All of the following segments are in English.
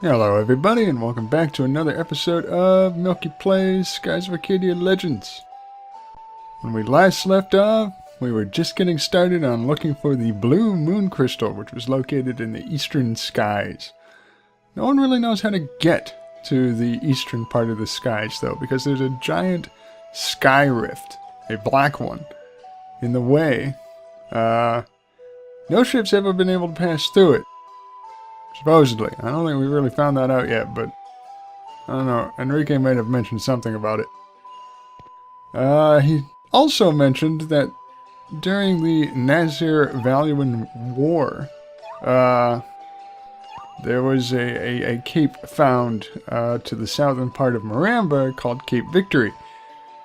Hello everybody and welcome back to another episode of Milkie Plays Skies of Arcadia Legends. When we last left off, we were just getting started on looking for the blue moon crystal, which was located in the eastern skies. No one really knows how to get to the eastern part of the skies though, because there's a giant sky rift, a black one, in the way. No ship's ever been able to pass through it. Supposedly. I don't think we really found that out yet, but I don't know. Enrique might have mentioned something about it. He also mentioned that during the Nazir-Valuan War, there was a cape found to the southern part of Maramba called Cape Victory.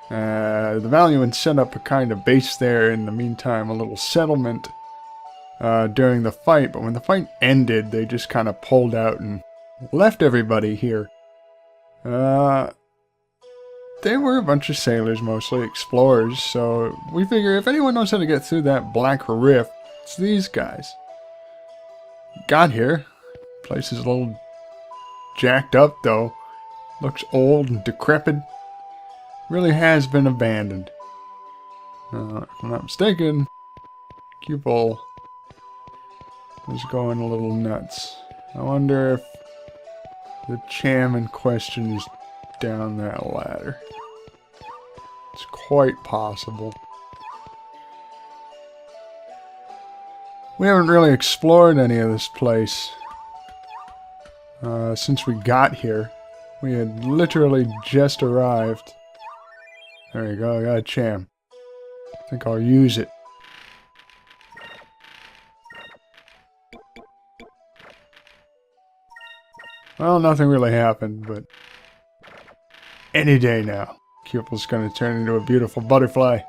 The Valuans set up a kind of base there in the meantime, a little settlement during the fight, but when the fight ended, they just kind of pulled out and left everybody here. They were a bunch of sailors, mostly explorers, so we figure if anyone knows how to get through that black rift, it's these guys. Got here. Place is a little jacked up, though. Looks old and decrepit. Really has been abandoned. If I'm not mistaken, Cupel is going a little nuts. I wonder if the cham in question is down that ladder. It's quite possible. We haven't really explored any of this place since we got here. We had literally just arrived. There you go, I got a cham. I think I'll use it. Well, nothing really happened, but any day now, Cupel's going to turn into a beautiful butterfly.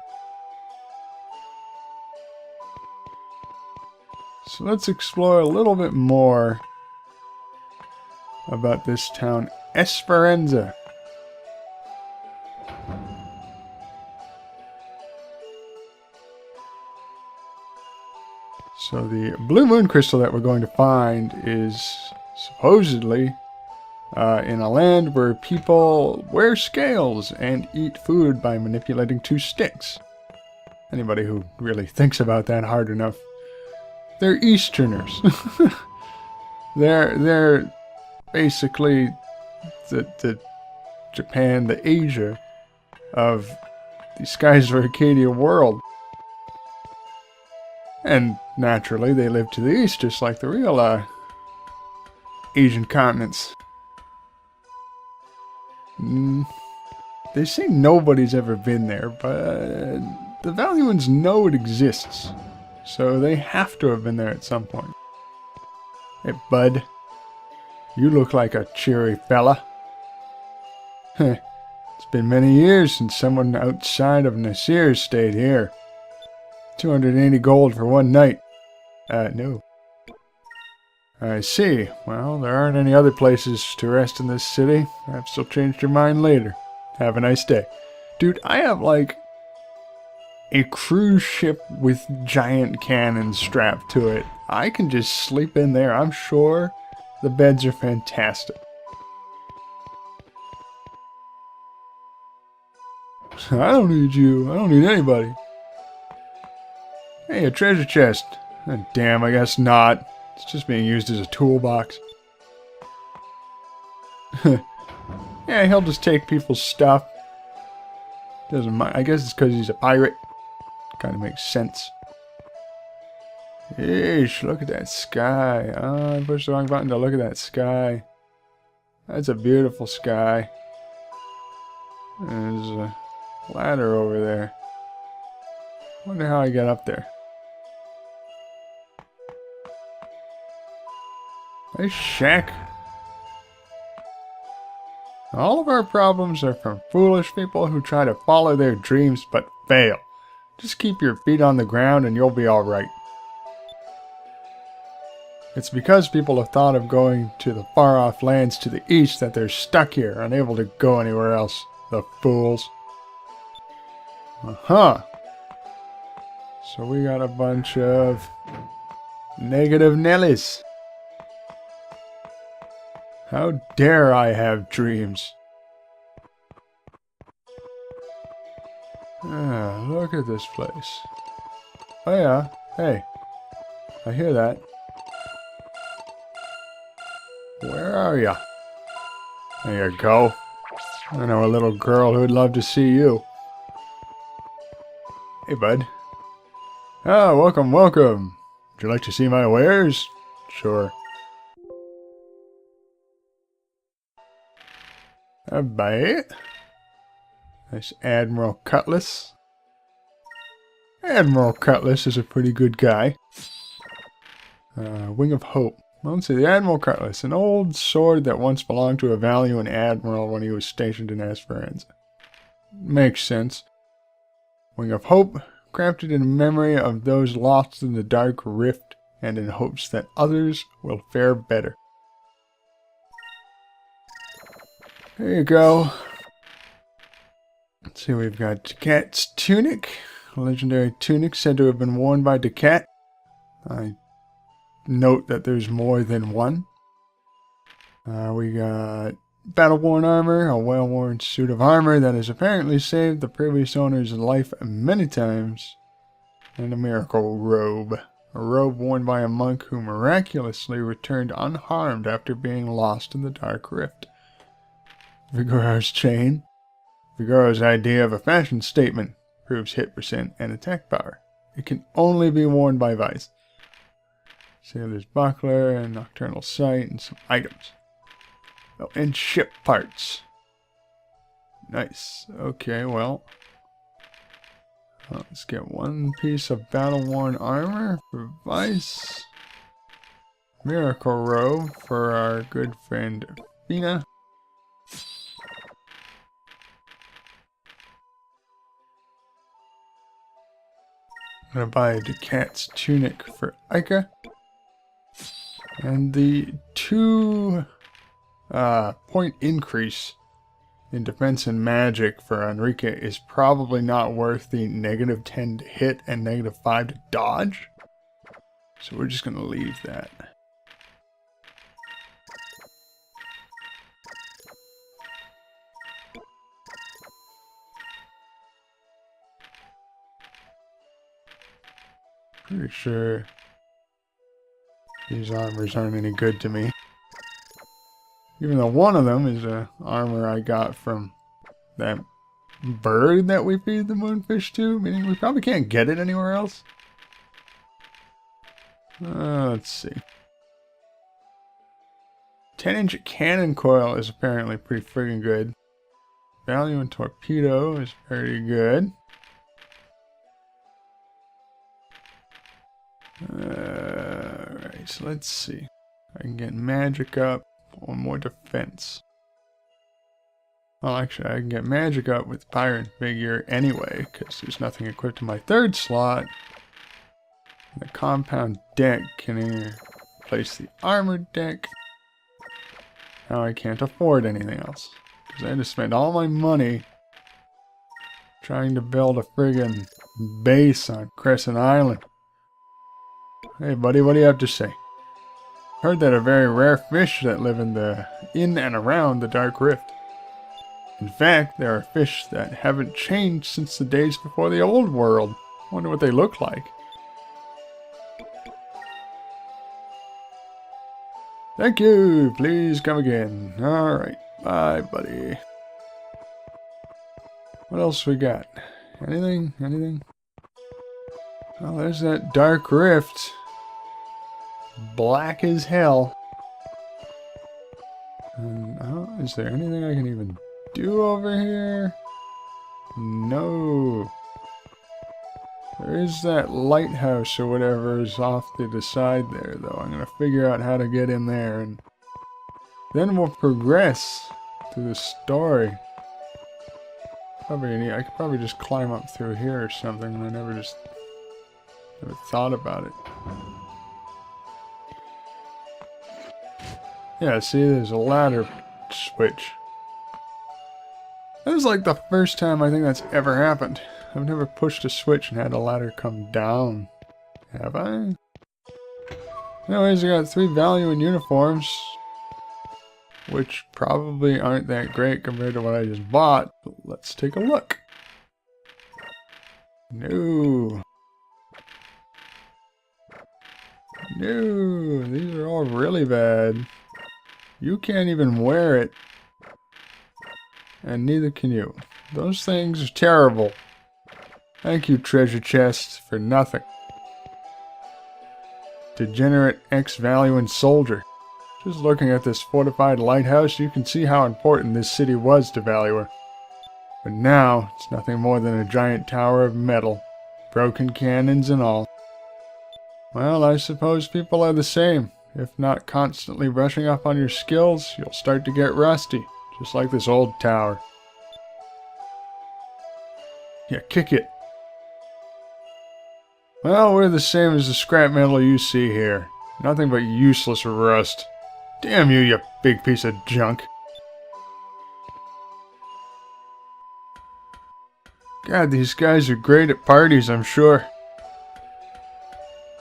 So let's explore a little bit more about this town, Esperanza. So the blue moon crystal that we're going to find is supposedly in a land where people wear scales and eat food by manipulating two sticks. Anybody who really thinks about that hard enough, they're Easterners. they're basically the Japan, the Asia of the Skies of Arcadia world. And naturally, they live to the east, just like the real Asian continents. They say nobody's ever been there, but the Valuans know it exists, so they have to have been there at some point. Hey, bud. You look like a cheery fella. It's been many years since someone outside of Nasir stayed here. 280 gold for one night. No. I see. Well, there aren't any other places to rest in this city. Perhaps you'll change your mind later. Have a nice day. Dude, I have, like, a cruise ship with giant cannons strapped to it. I can just sleep in there. I'm sure the beds are fantastic. I don't need you. I don't need anybody. Hey, a treasure chest. Oh, damn, I guess not. It's just being used as a toolbox. Yeah, he'll just take people's stuff. Doesn't mind. I guess it's because he's a pirate. Kind of makes sense. Eesh, look at that sky. Oh, I pushed the wrong button to look at that sky. That's a beautiful sky. There's a ladder over there. Wonder how I got up there. Nice shack. All of our problems are from foolish people who try to follow their dreams but fail. Just keep your feet on the ground and you'll be alright. It's because people have thought of going to the far-off lands to the east that they're stuck here, unable to go anywhere else. The fools. Uh-huh. So we got a bunch of negative Nellies. How dare I have dreams? Ah, look at this place. Oh yeah, hey. I hear that. Where are ya? There you go. I know a little girl who'd love to see you. Hey, bud. Ah, welcome, welcome. Would you like to see my wares? Sure. A bite. Nice Admiral Cutlass. Admiral Cutlass is a pretty good guy. Wing of Hope. Well, let's see, the Admiral Cutlass, an old sword that once belonged to a valiant admiral when he was stationed in Esperanza. Makes sense. Wing of Hope, crafted in memory of those lost in the dark rift and in hopes that others will fare better. There you go. Let's see, we've got Decat's Tunic. A legendary tunic said to have been worn by Decat. I note that there's more than one. We got battle-worn armor, a well-worn suit of armor that has apparently saved the previous owner's life many times. And a miracle robe. A robe worn by a monk who miraculously returned unharmed after being lost in the Dark Rift. Vigoro's chain. Vigoro's idea of a fashion statement proves hit percent and attack power. It can only be worn by Vice. Sailor's buckler and nocturnal sight and some items. Oh, and ship parts. Nice. Okay, well. Let's get one piece of battle-worn armor for Vice. Miracle robe for our good friend Fina. I'm gonna buy a Decat's tunic for Ica. And the 2 point increase in defense and magic for Enrique is probably not worth the -10 to hit and -5 to dodge. So we're just gonna leave that. Pretty sure these armors aren't any good to me. Even though one of them is a armor I got from that bird that we feed the moonfish to, meaning we probably can't get it anywhere else. Let's see. 10-inch cannon coil is apparently pretty friggin' good. Value and torpedo is very good. Alright, so let's see. I can get magic up or more defense. Well, actually, I can get magic up with pirate figure anyway, because there's nothing equipped to my 3rd slot. And the compound deck can replace the armored deck. Now I can't afford anything else, because I had to spend all my money trying to build a friggin' base on Crescent Island. Hey buddy, what do you have to say? Heard that a very rare fish that live in and around the Dark Rift. In fact, there are fish that haven't changed since the days before the old world. Wonder what they look like. Thank you, please come again. Alright, bye buddy. What else we got? Anything? Anything? Oh, there's that Dark Rift. Black as hell. And, oh, is there anything I can even do over here? No. There is that lighthouse or whatever is off to the side there, though. I'm going to figure out how to get in there, and then we'll progress through the story. I could probably just climb up through here or something, and I never thought about it. Yeah, see, there's a ladder switch. That was like the first time I think that's ever happened. I've never pushed a switch and had a ladder come down. Have I? Anyways, I got 3 value in uniforms. which probably aren't that great compared to what I just bought. But let's take a look. No. No, these are all really bad. You can't even wear it. And neither can you. Those things are terrible. Thank you, treasure chest, for nothing. Degenerate ex-Valuan soldier. Just looking at this fortified lighthouse, you can see how important this city was to Valuer. But now, it's nothing more than a giant tower of metal. Broken cannons and all. Well, I suppose people are the same. If not constantly brushing up on your skills, you'll start to get rusty. Just like this old tower. Yeah, kick it. Well, we're the same as the scrap metal you see here. Nothing but useless rust. Damn you, you big piece of junk. God, these guys are great at parties, I'm sure.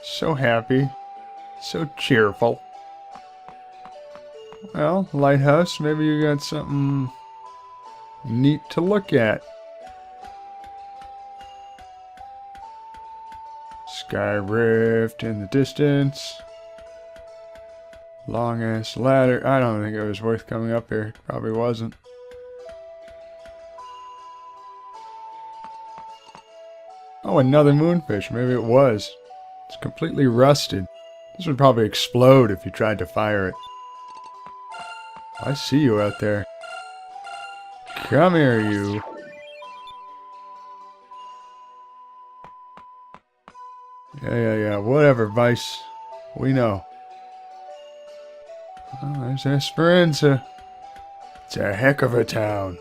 So happy. So cheerful. Well, lighthouse, maybe you got something neat to look at. Sky rift in the distance. Long ass ladder. I don't think it was worth coming up here. Probably wasn't. Oh, another moonfish. Maybe it was. It's completely rusted. This would probably explode if you tried to fire it. I see you out there. Come here, you. Yeah. Whatever, Vice. We know. Oh, there's Esperanza. It's a heck of a town.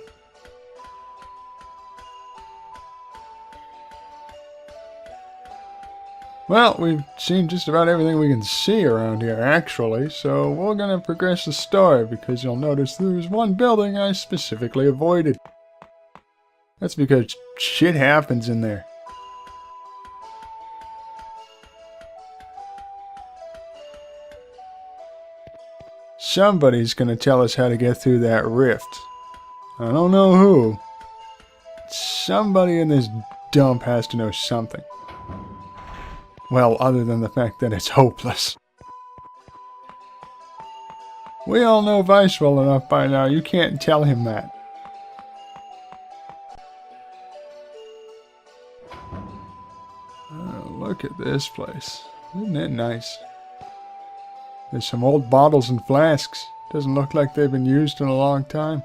Well, we've seen just about everything we can see around here, actually, so we're going to progress the story, because you'll notice there's one building I specifically avoided. That's because shit happens in there. Somebody's going to tell us how to get through that rift. I don't know who. Somebody in this dump has to know something. Well, other than the fact that it's hopeless. We all know Vice well enough by now. You can't tell him that. Oh, look at this place. Isn't it nice? There's some old bottles and flasks. Doesn't look like they've been used in a long time.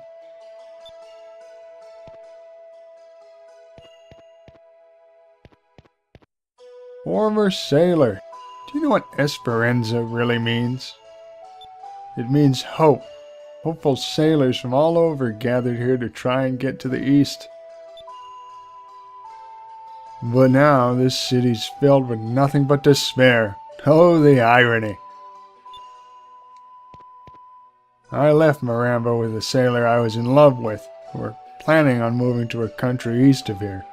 Former sailor. Do you know what Esperanza really means? It means hope. Hopeful sailors from all over gathered here to try and get to the east. But now this city's filled with nothing but despair. Oh, the irony. I left Maramba with a sailor I was in love with. We're planning on moving to a country east of here.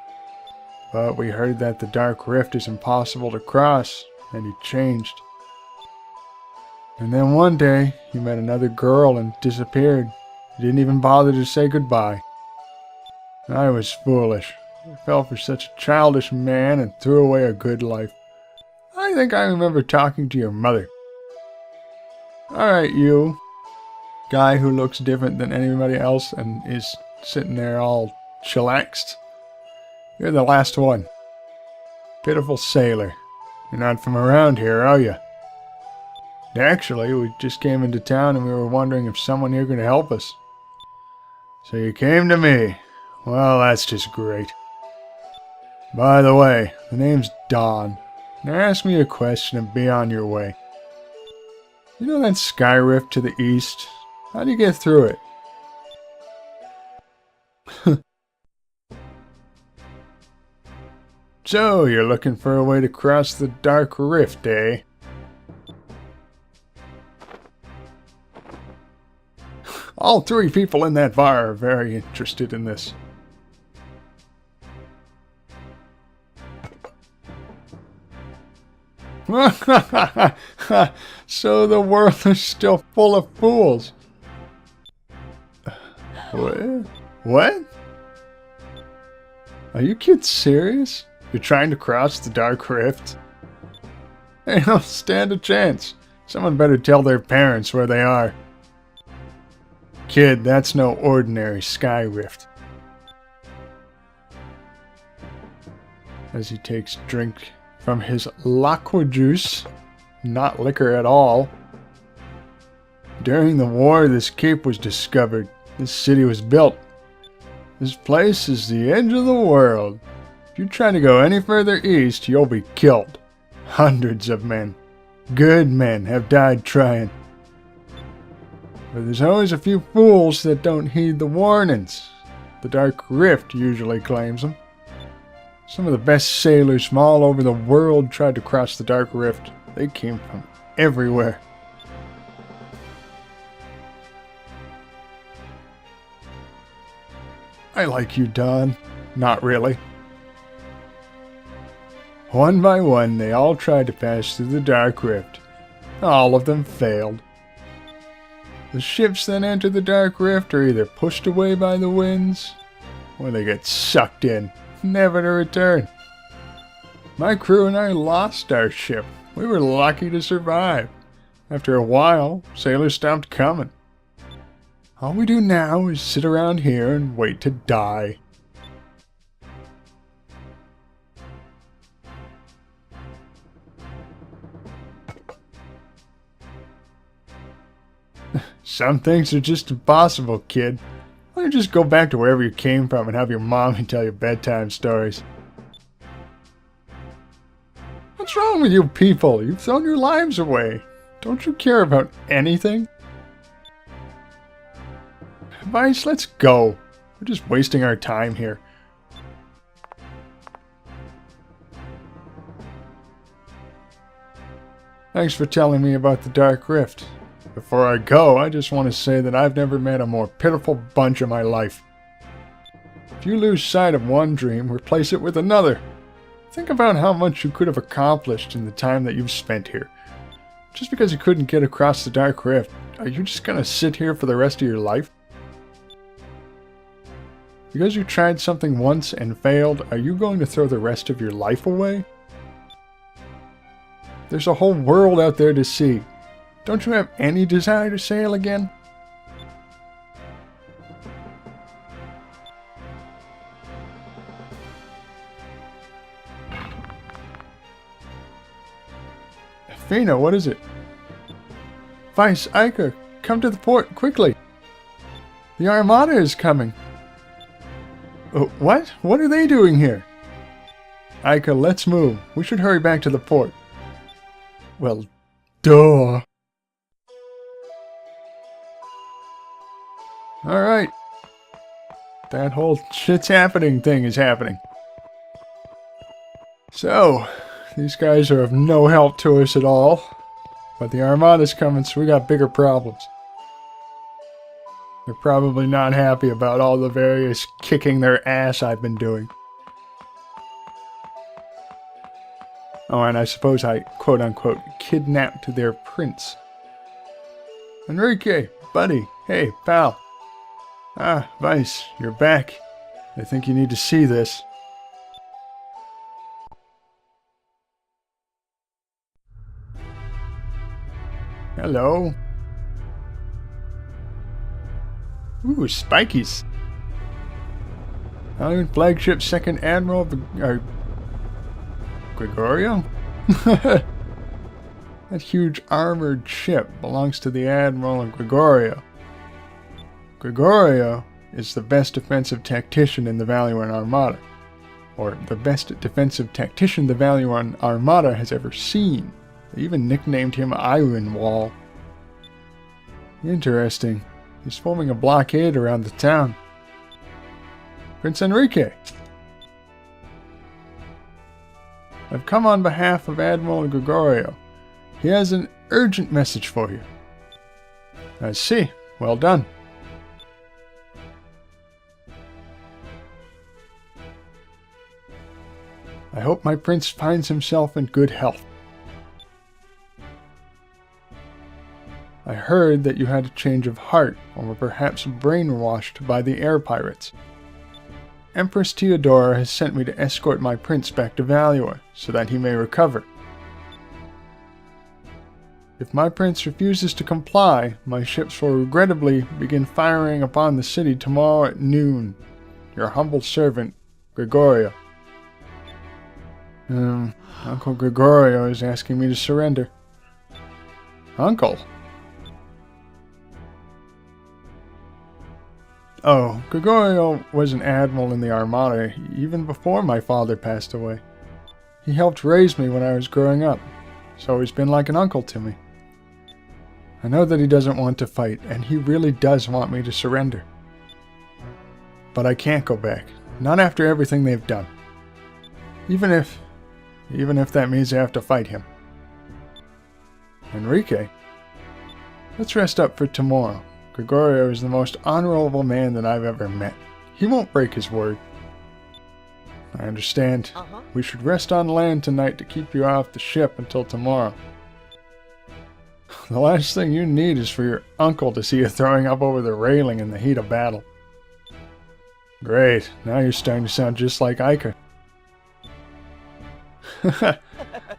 But we heard that the Dark Rift is impossible to cross, and he changed. And then one day, he met another girl and disappeared. He didn't even bother to say goodbye. I was foolish. I fell for such a childish man and threw away a good life. I think I remember talking to your mother. Alright, you. Guy who looks different than anybody else and is sitting there all chillaxed. You're the last one. Pitiful sailor. You're not from around here, are you? Actually, we just came into town and we were wondering if someone here could help us. So you came to me. Well, that's just great. By the way, the name's Don. Now ask me a question and be on your way. You know that sky rift to the east? How do you get through it? So, you're looking for a way to cross the Dark Rift, eh? All three people in that bar are very interested in this. So the world is still full of fools. What? What? Are you kids serious? You're trying to cross the Dark Rift? They don't stand a chance. Someone better tell their parents where they are. Kid, that's no ordinary sky rift. As he takes drink from his L'Aqua juice, not liquor at all. During the war, this cape was discovered. This city was built. This place is the edge of the world. If you try to go any further east, you'll be killed. Hundreds of men, good men, have died trying. But there's always a few fools that don't heed the warnings. The Dark Rift usually claims them. Some of the best sailors from all over the world tried to cross the Dark Rift. They came from everywhere. I like you, Don. Not really. One by one, they all tried to pass through the Dark Rift. All of them failed. The ships that enter the Dark Rift are either pushed away by the winds, or they get sucked in, never to return. My crew and I lost our ship. We were lucky to survive. After a while, sailors stopped coming. All we do now is sit around here and wait to die. Some things are just impossible, kid. Why don't you just go back to wherever you came from and have your mommy tell you bedtime stories? What's wrong with you people? You've thrown your lives away. Don't you care about anything? Vice, let's go. We're just wasting our time here. Thanks for telling me about the Dark Rift. Before I go, I just want to say that I've never met a more pitiful bunch in my life. If you lose sight of one dream, replace it with another. Think about how much you could have accomplished in the time that you've spent here. Just because you couldn't get across the Dark Rift, are you just going to sit here for the rest of your life? Because you tried something once and failed, are you going to throw the rest of your life away? There's a whole world out there to see. Don't you have any desire to sail again? Fina, what is it? Vice, Iker, come to the port, quickly! The Armada is coming! What? What are they doing here? Iker, let's move. We should hurry back to the port. Well, duh. Alright. That whole shit's happening thing is happening. So, these guys are of no help to us at all. But the Armada's coming, so we got bigger problems. They're probably not happy about all the various kicking their ass I've been doing. Oh, and I suppose I, quote-unquote, kidnapped their prince. Enrique, buddy, hey, pal. Ah, Vice, you're back. I think you need to see this. Hello. Ooh, spikies. Alien flagship second admiral Gregorio? That huge armored ship belongs to the admiral of Gregorio. Gregorio is the best defensive tactician in the Valuan Armada, or the best defensive tactician the Valuan Armada has ever seen. They even nicknamed him Ironwall. Interesting. He's forming a blockade around the town. Prince Enrique. I've come on behalf of Admiral Gregorio. He has an urgent message for you. I see. Well done. I hope my prince finds himself in good health. I heard that you had a change of heart, or were perhaps brainwashed by the air pirates. Empress Theodora has sent me to escort my prince back to Valor, so that he may recover. If my prince refuses to comply, my ships will regrettably begin firing upon the city tomorrow at noon. Your humble servant, Gregorio. Uncle Gregorio is asking me to surrender. Uncle? Oh, Gregorio was an admiral in the Armada even before my father passed away. He helped raise me when I was growing up, so he's been like an uncle to me. I know that he doesn't want to fight, and he really does want me to surrender. But I can't go back, not after everything they've done. Even if that means I have to fight him. Enrique, let's rest up for tomorrow. Gregorio is the most honorable man that I've ever met. He won't break his word. I understand. We should rest on land tonight to keep you off the ship until tomorrow. The last thing you need is for your uncle to see you throwing up over the railing in the heat of battle. Great, now you're starting to sound just like Ica.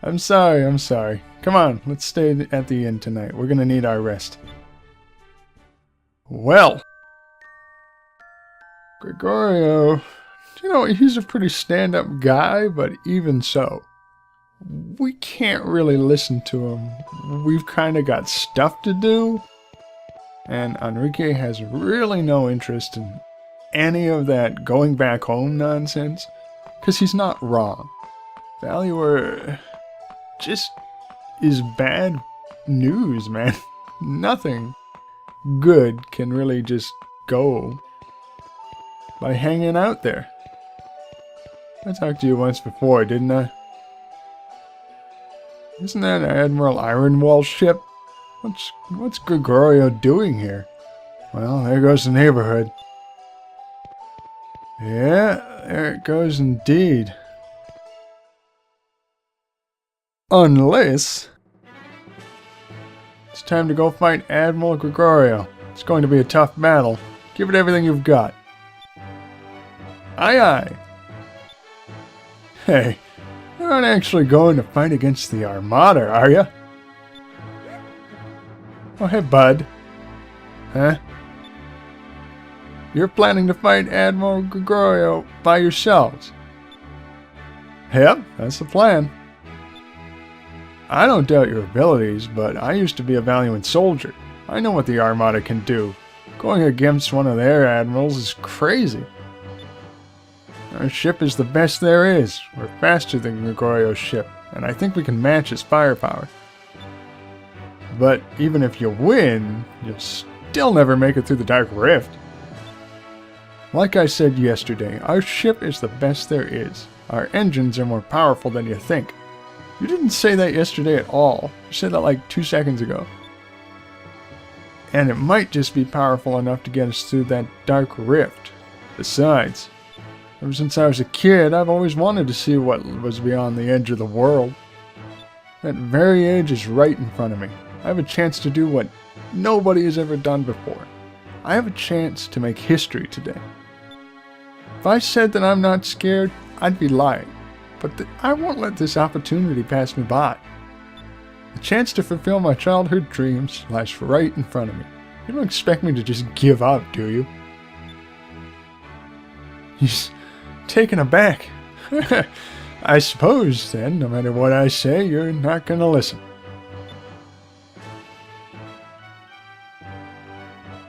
I'm sorry. Come on, let's stay at the inn tonight. We're gonna need our rest. Well, Gregorio, he's a pretty stand-up guy, but even so, we can't really listen to him. We've kind of got stuff to do, and Enrique has really no interest in any of that going back home nonsense, because he's not wrong. Valor just is bad news, man. Nothing good can really just go by hanging out there. I talked to you once before, didn't I? Isn't that Admiral Ironwall ship? What's Gregorio doing here? Well, there goes the neighborhood. Yeah, there it goes indeed. Unless it's time to go fight Admiral Gregorio. It's going to be a tough battle. Give it everything you've got. Aye aye. Hey, you're not actually going to fight against the Armada, are you? Oh, hey, bud. Huh? You're planning to fight Admiral Gregorio by yourselves? Yep, that's the plan. I don't doubt your abilities, but I used to be a valiant soldier. I know what the Armada can do. Going against one of their admirals is crazy. Our ship is the best there is. We're faster than Gregorio's ship, and I think we can match his firepower. But even if you win, you'll still never make it through the Dark Rift. Like I said yesterday, our ship is the best there is. Our engines are more powerful than you think. You didn't say that yesterday at all. You said that like 2 seconds ago. And it might just be powerful enough to get us through that Dark Rift. Besides, ever since I was a kid, I've always wanted to see what was beyond the edge of the world. That very edge is right in front of me. I have a chance to do what nobody has ever done before. I have a chance to make history today. If I said that I'm not scared, I'd be lying. But I won't let this opportunity pass me by. The chance to fulfill my childhood dreams lies right in front of me. You don't expect me to just give up, do you? He's taken aback. I suppose, then, no matter what I say, you're not going to listen.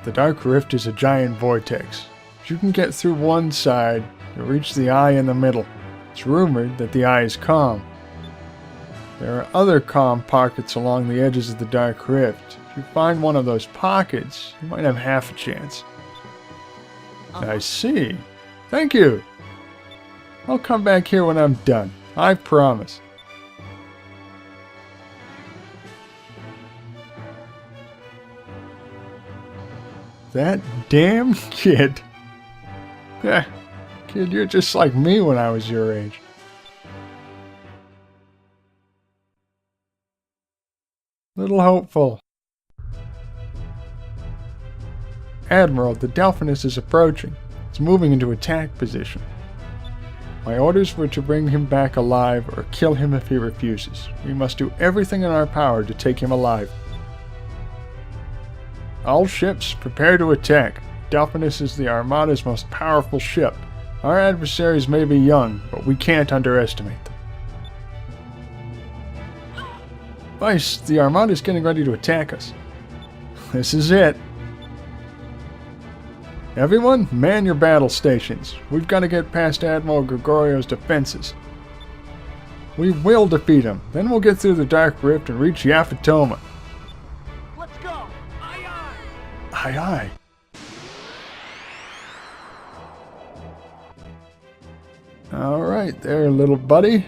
The Dark Rift is a giant vortex. If you can get through one side, you'll reach the eye in the middle. It's rumored that the eye is calm. There are other calm pockets along the edges of the Dark Rift. If you find one of those pockets, you might have half a chance. I see. Thank you. I'll come back here when I'm done. I promise. That damn kid. Yeah, kid, you're just like me when I was your age. Little hopeful. Admiral, the Delphinus is approaching. It's moving into attack position. My orders were to bring him back alive or kill him if he refuses. We must do everything in our power to take him alive. All ships, prepare to attack. Delphinus is the Armada's most powerful ship. Our adversaries may be young, but we can't underestimate them. Vice, the Armada is getting ready to attack us. This is it. Everyone, man your battle stations. We've got to get past Admiral Gregorio's defenses. We will defeat him. Then we'll get through the Dark Rift and reach Yafatoma. Let's go! Aye aye! Aye aye. Alright there, little buddy.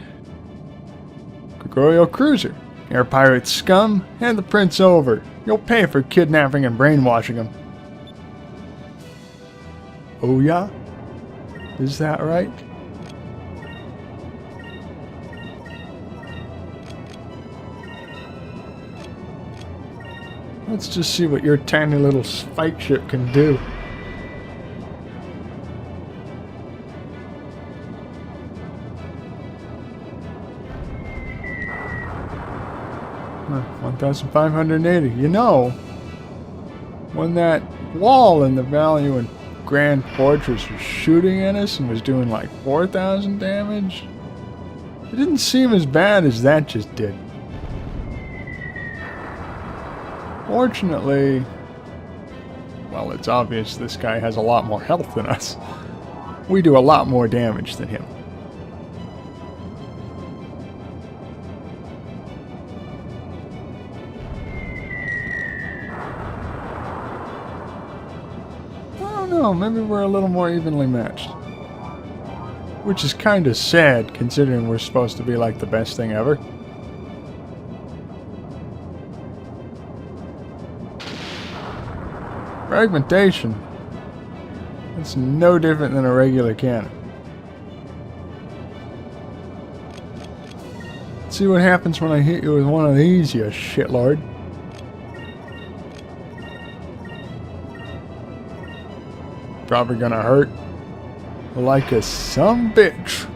Gregorio Cruiser. Air pirate scum, hand the prince over. You'll pay for kidnapping and brainwashing him. Oh yeah? Is that right? Let's just see what your tiny little spike ship can do. Huh, 1,580. You know, when that wall in the Valiant Grand Fortress was shooting at us and was doing like 4,000 damage, it didn't seem as bad as that just did. Fortunately, well, it's obvious this guy has a lot more health than us. We do a lot more damage than him. No, maybe we're a little more evenly matched. Which is kind of sad, considering we're supposed to be like the best thing ever. Fragmentation. It's no different than a regular cannon. Let's see what happens when I hit you with one of these, you shitlord. Probably gonna hurt like a some bitch.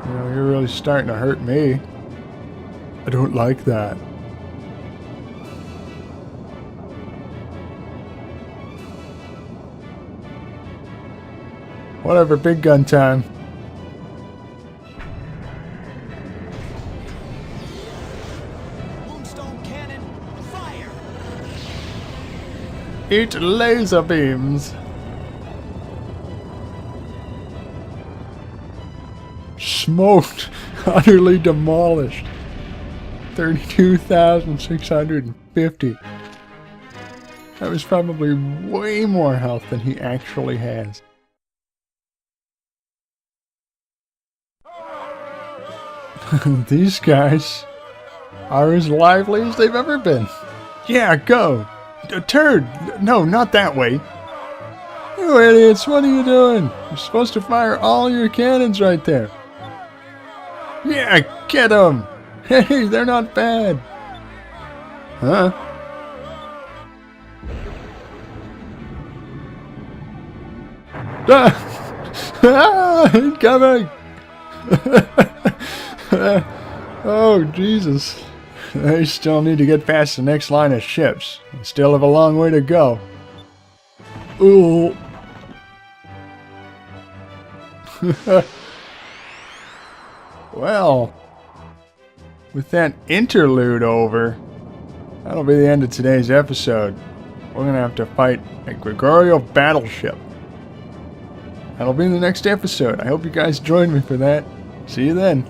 You know, you're really starting to hurt me. I don't like that. Whatever, big gun time. Eat laser beams. Smoked. Utterly demolished. 32,650. That was probably way more health than he actually has. These guys are as lively as they've ever been. Yeah, go! Turd! No, not that way. You idiots, what are you doing? You're supposed to fire all your cannons right there. Yeah, get them! Hey, they're not bad. Huh? Ah! Incoming! Oh, Jesus. They still need to get past the next line of ships. They still have a long way to go. Ooh. Well, with that interlude over, that'll be the end of today's episode. We're going to have to fight a Gregorio battleship. That'll be in the next episode. I hope you guys join me for that. See you then.